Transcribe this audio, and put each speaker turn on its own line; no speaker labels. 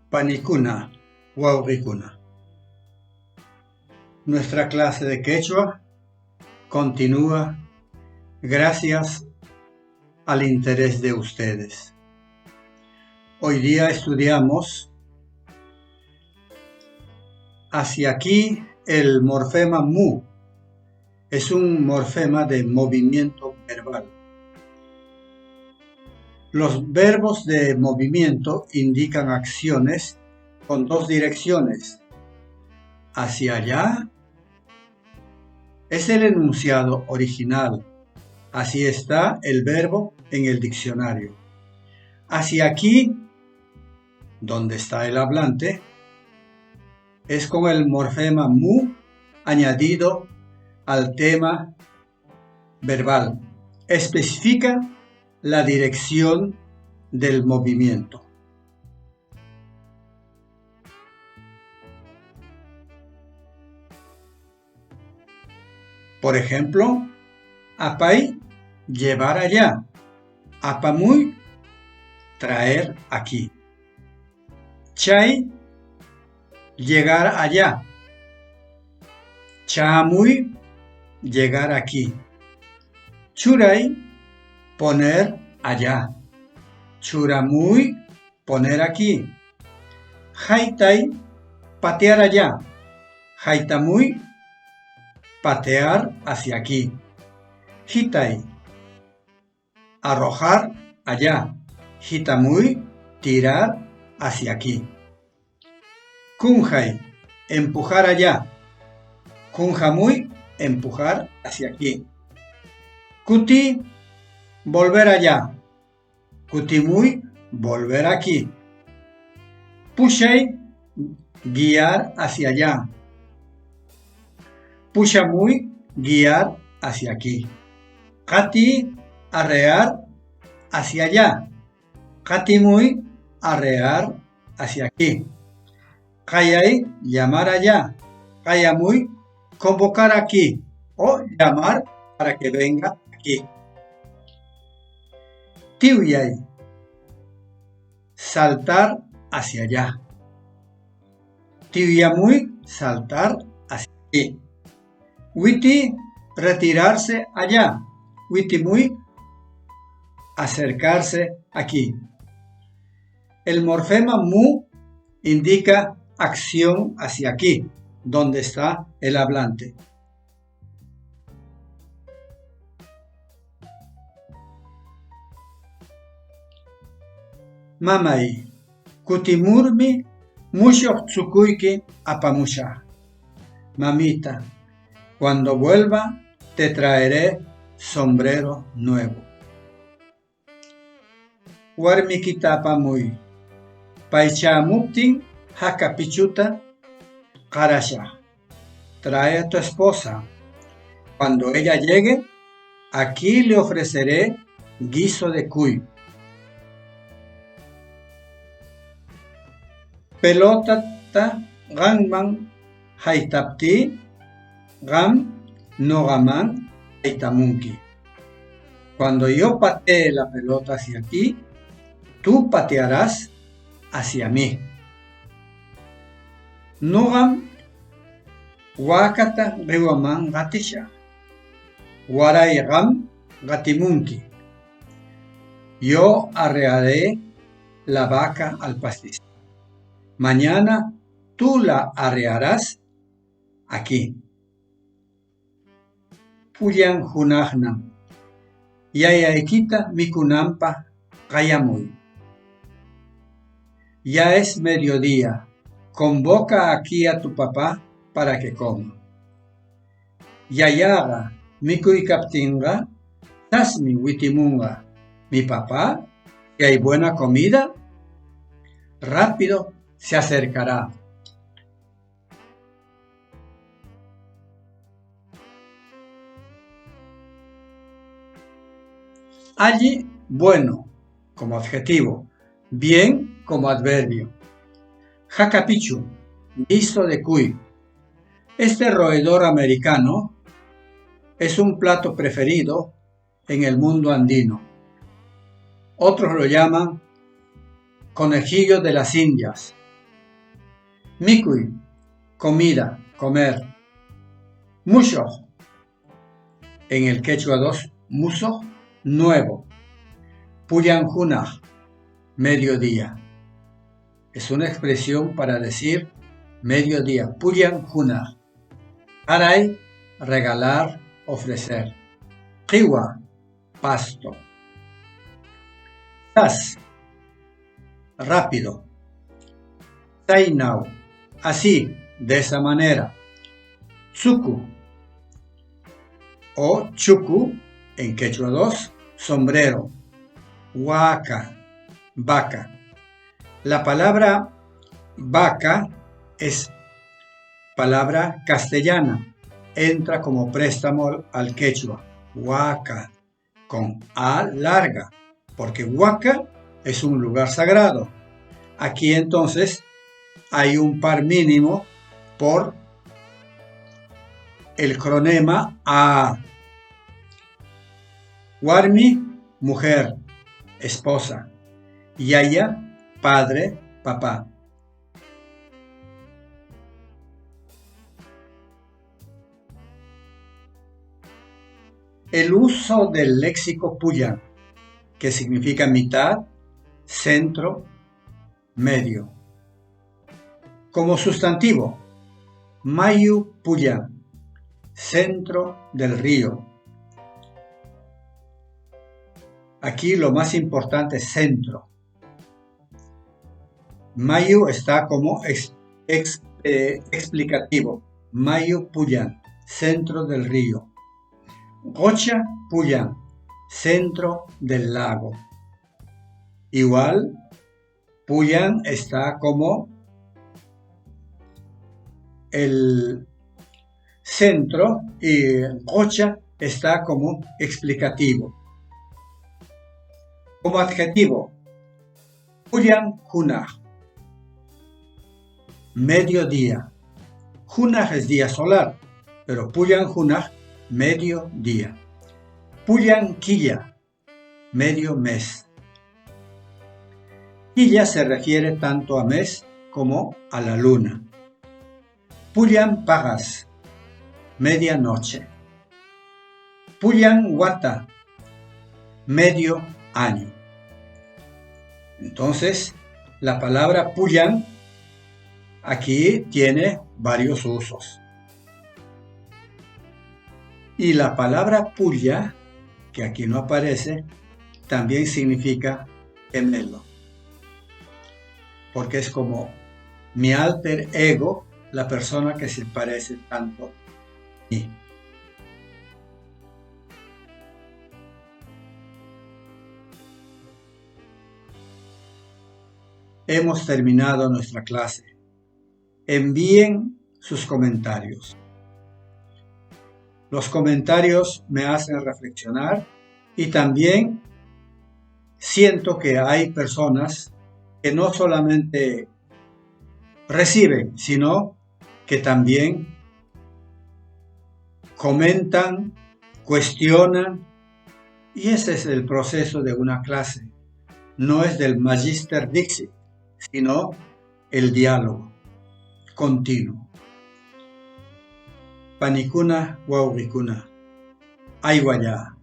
Panicuna, Wauwicuna. Nuestra clase de quechua continúa gracias al interés de ustedes. Hoy día estudiamos hacia aquí el morfema mu. Es un morfema de movimiento verbal. Los verbos de movimiento indican acciones con dos direcciones. Hacia allá es el enunciado original. Así está el verbo en el diccionario. Hacia aquí, donde está el hablante, es con el morfema mu añadido al tema verbal. Especifica la dirección del movimiento. Por ejemplo, apai, llevar allá. Apamui, traer aquí. Chay, llegar allá. Chamui, llegar aquí. Churay, poner allá. Churamui, poner aquí. Jaitai, patear allá. Jaitamui, patear hacia aquí. Hitai, arrojar allá. Hitamui, tirar hacia aquí. Kunjai, empujar allá. Kunjamui, empujar hacia aquí. Kuti, volver allá. Kutimui, volver aquí. Pushai, guiar hacia allá. Pushamui, guiar hacia aquí. Kati, arrear hacia allá. Katimui, arrear hacia aquí. Kayai, llamar allá. Kayamui, convocar aquí o llamar para que venga aquí. Tiuyai, saltar hacia allá. Tiuyamui, saltar hacia aquí. Witi, retirarse allá. Witimui, acercarse aquí. El morfema mu indica acción hacia aquí, donde está el hablante. Mamai, kutimurmi mushok tsukuyki apamusha. Mamita, cuando vuelva te traeré sombrero nuevo. Warmikita apamuy. Paichamuptin hakapichuta karasha. Trae a tu esposa. Cuando ella llegue, aquí le ofreceré guiso de cuy. Pelotata gamman haitapti gam no gaman haitamunki. Cuando yo patee la pelota hacia ti, tú patearás hacia mí. Nogam wakata rewaman gatisha. Waray gam gatimunki. Yo arrearé la vaca al pastizal. Mañana tú la arrearás aquí. Puyan hunajna. Yayaykita mikunampa kayamuy. Ya es mediodía. Convoca aquí a tu papá para que coma. Yayaga mikuykaptinga tasmi witimunga. Mi papá, que hay buena comida, rápido se acercará. Allí, bueno, como adjetivo. Bien, como adverbio. Hakapichu, guiso de cuy. Este roedor americano es un plato preferido en el mundo andino. Otros lo llaman conejillo de las Indias Mikui, comida, comer. Mucho, en el quechua 2, muso, nuevo. Puyanjuna, mediodía. Es una expresión para decir mediodía. Puyanjuna. Aray, regalar, ofrecer. Qiwa, pasto. Tas, rápido. Tainau, así, de esa manera. Tsuku o chuku, en quechua 2, sombrero. Huaca, vaca. La palabra vaca es palabra castellana. Entra como préstamo al quechua. Huaca, con A larga, porque Huaca es un lugar sagrado. Aquí entonces hay un par mínimo por el cronema A. Warmi, mujer, esposa. Yaya, padre, papá. El uso del léxico puya, que significa mitad, centro, medio. Como sustantivo, mayu puya, centro del río. Aquí lo más importante es centro. Mayu está como explicativo. Mayu puyan, centro del río. Gocha puyan, centro del lago. Igual, puyan está como el centro y gocha está como explicativo. Como adjetivo, puyan junaj, mediodía. Junaj es día solar, pero puyan junaj, mediodía. Puyan quilla, medio mes. Quilla se refiere tanto a mes como a la luna. Puyan pagas, medianoche. Puyan wata, medio año. Entonces, la palabra puyan aquí tiene varios usos. Y la palabra puya, que aquí no aparece, también significa gemelo. Porque es como mi alter ego, la persona que se parece tanto a mí. Hemos terminado nuestra clase. Envíen sus comentarios. Los comentarios me hacen reflexionar y también siento que hay personas que no solamente reciben, sino que también comentan, cuestionan, y ese es el proceso de una clase. No es del Magister Dixit, sino el diálogo continuo. Panikuna wawrikuna. Aywaya.